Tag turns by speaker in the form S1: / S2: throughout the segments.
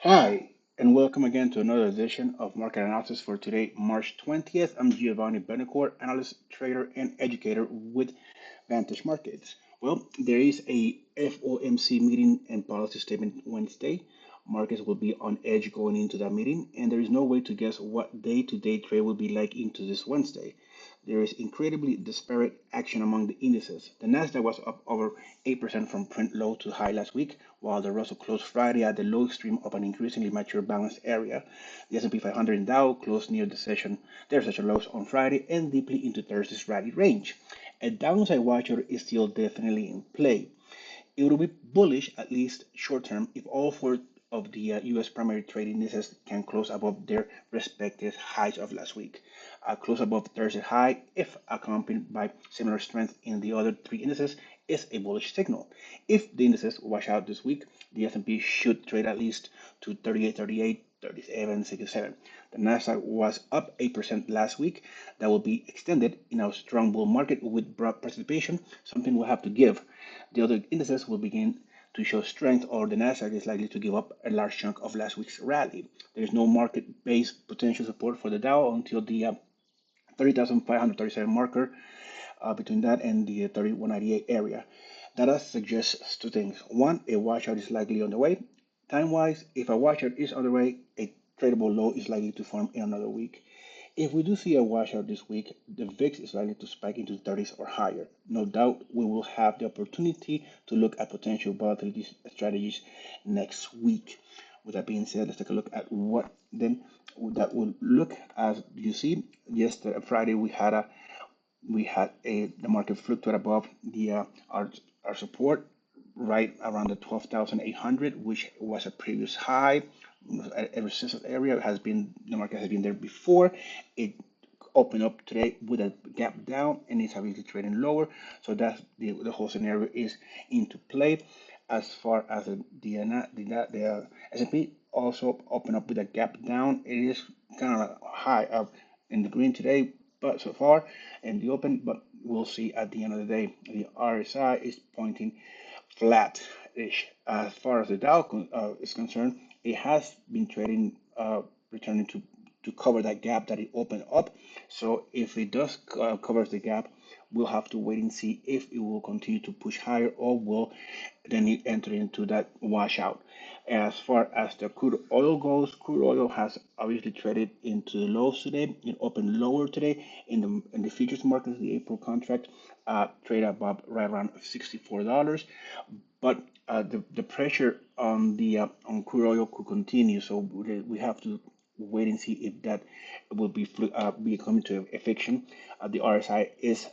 S1: Hi, and welcome again to another edition of Market Analysis for today, March 20th. I'm Giovanni Benacore, analyst, trader, and educator with Vantage Markets. Well, there is a FOMC meeting and policy statement Wednesday. Markets will be on edge going into that meeting, and there is no way to guess what day-to-day trade will be like into this Wednesday. There is incredibly disparate action among the indices. The Nasdaq was up over 8% from print low to high last week, while the Russell closed Friday at the low extreme of an increasingly mature balanced area. The S&P 500 and Dow closed near their session lows on Friday and deeply into Thursday's rally range. A downside watcher is still definitely in play. It will be bullish, at least short term, if all four of the US primary trade indices can close above their respective highs of last week. Close above Thursday high, if accompanied by similar strength in the other three indices, is a bullish signal. If the indices wash out this week, the S&P should trade at least to 38.38, 37.67. The Nasdaq was up 8% last week. That will be extended in our strong bull market with broad participation, something we'll have to give. The other indices will begin to show strength, or the Nasdaq is likely to give up a large chunk of last week's rally. There is no market-based potential support for the Dow until the 30,537 marker between that and the 3198 area. Data suggests two things. One, a washout is likely on the way. Time-wise, if a washout is on the way, a tradable low is likely to form in another week. If we do see a washout this week, the VIX is likely to spike into the 30s or higher. No doubt we will have the opportunity to look at potential volatility strategies next week. With that being said, let's take a look at what then that will look as you see. Yesterday, Friday, we had the market fluctuate above the our support right around the 12,800, which was a previous high. A resistance area has been the market has been there before. It opened up today with a gap down and it's obviously trading lower. So that's the whole scenario is into play. As far as the S&P also opened up with a gap down. It is kind of high up in the green today, but so far in the open. But we'll see at the end of the day. The RSI is pointing flat-ish. As far as the Dow is concerned, it has been trading, returning to cover that gap that it opened up. So if it does covers the gap, we'll have to wait and see if it will continue to push higher or will then it enter into that washout. As far as the crude oil goes, crude oil has obviously traded into the lows today. It opened lower today in the futures market. The April contract trade above right around $64, but the pressure on the on crude oil could continue. So we have to wait and see if that will be coming to a fiction. The RSI is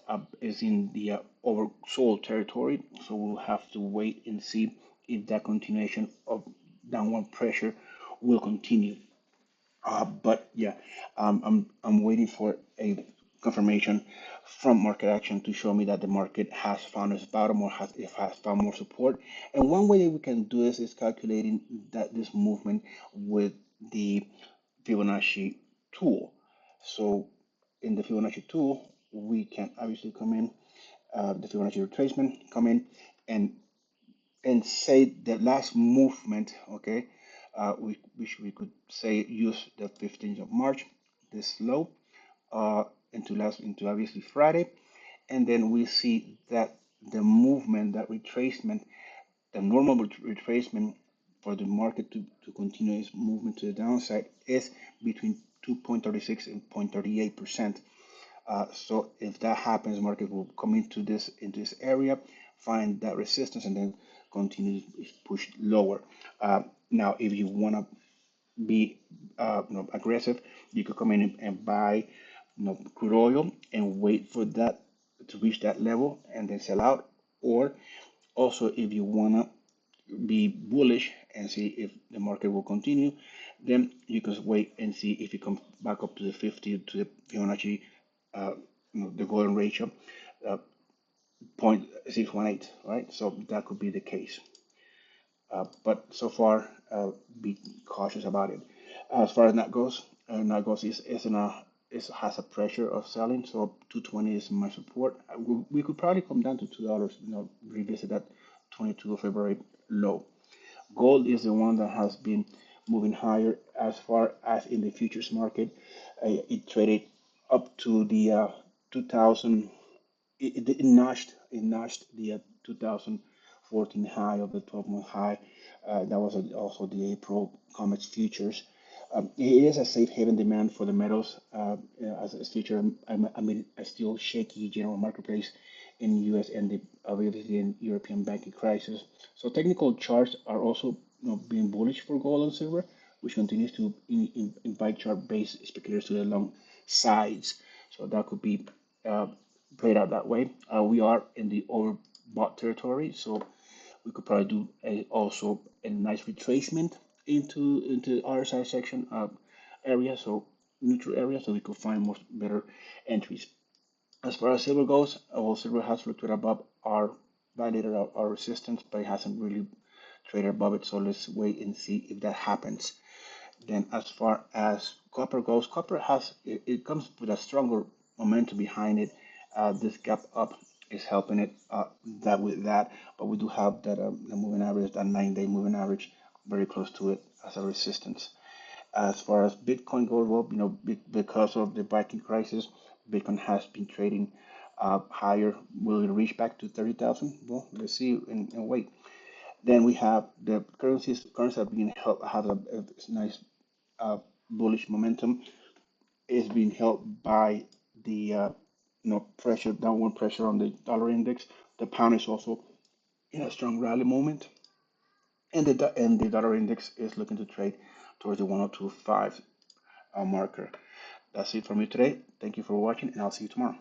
S1: in the oversold territory, so we'll have to wait and see if that continuation of downward pressure will continue. But yeah, I'm waiting for a confirmation from market action to show me that the market has found its bottom or has found more support. And one way that we can do this is calculating that this movement with the Fibonacci tool. So in the Fibonacci tool, we can obviously come in the Fibonacci retracement, come in and say the last movement, okay, which we could say use the 15th of March, this low, into obviously Friday, and then we see that the movement, that retracement, the normal retracement for the market to continue its movement to the downside is between 2.36 and 0.38%. So if that happens, the market will come into this area, find that resistance, and then continue to push lower. Now, if you want to be aggressive, you could come in and buy crude oil and wait for that to reach that level and then sell out. Or also, if you want to be bullish and see if the market will continue, then you can wait and see if it comes back up to the 50 to the Fibonacci, the golden ratio, uh, 0.618, right? So that could be the case. But so far, be cautious about it. As far as NAT goes is in a is has a pressure of selling, so 220 is my support. We could probably come down to $2, revisit that 22 of February low. Gold is the one that has been moving higher. As far as in the futures market, it traded up to the 2000. It notched the 2014 high of the 12-month high. That was also the April COMEX futures. It is a safe haven demand for the metals as a future amid a still shaky general marketplace in U.S. and the obviously in European banking crisis. So technical charts are also being bullish for gold and silver, which continues to invite chart-based speculators to the long sides. So that could be uh, played out that way. We are in the overbought territory, so we could probably do also a nice retracement into RSI section area, so neutral area, so we could find more better entries. As far as silver goes, well, silver has fluctuated above our validated our resistance, but it hasn't really traded above it. So let's wait and see if that happens. Then, as far as copper goes, copper it comes with a stronger momentum behind it. This gap up is helping it that with that, but we do have that the moving average, that 9-day moving average, very close to it as a resistance. As far as Bitcoin goes, well, because of the banking crisis, Bitcoin has been trading higher. Will it reach back to 30,000? Well, let's see and wait. Then we have the currencies have been have a nice bullish momentum is being held by the pressure, downward pressure on the dollar index. The pound is also in a strong rally moment, and the dollar index is looking to trade towards the 102.5 marker. That's it from me today. Thank you for watching, and I'll see you tomorrow.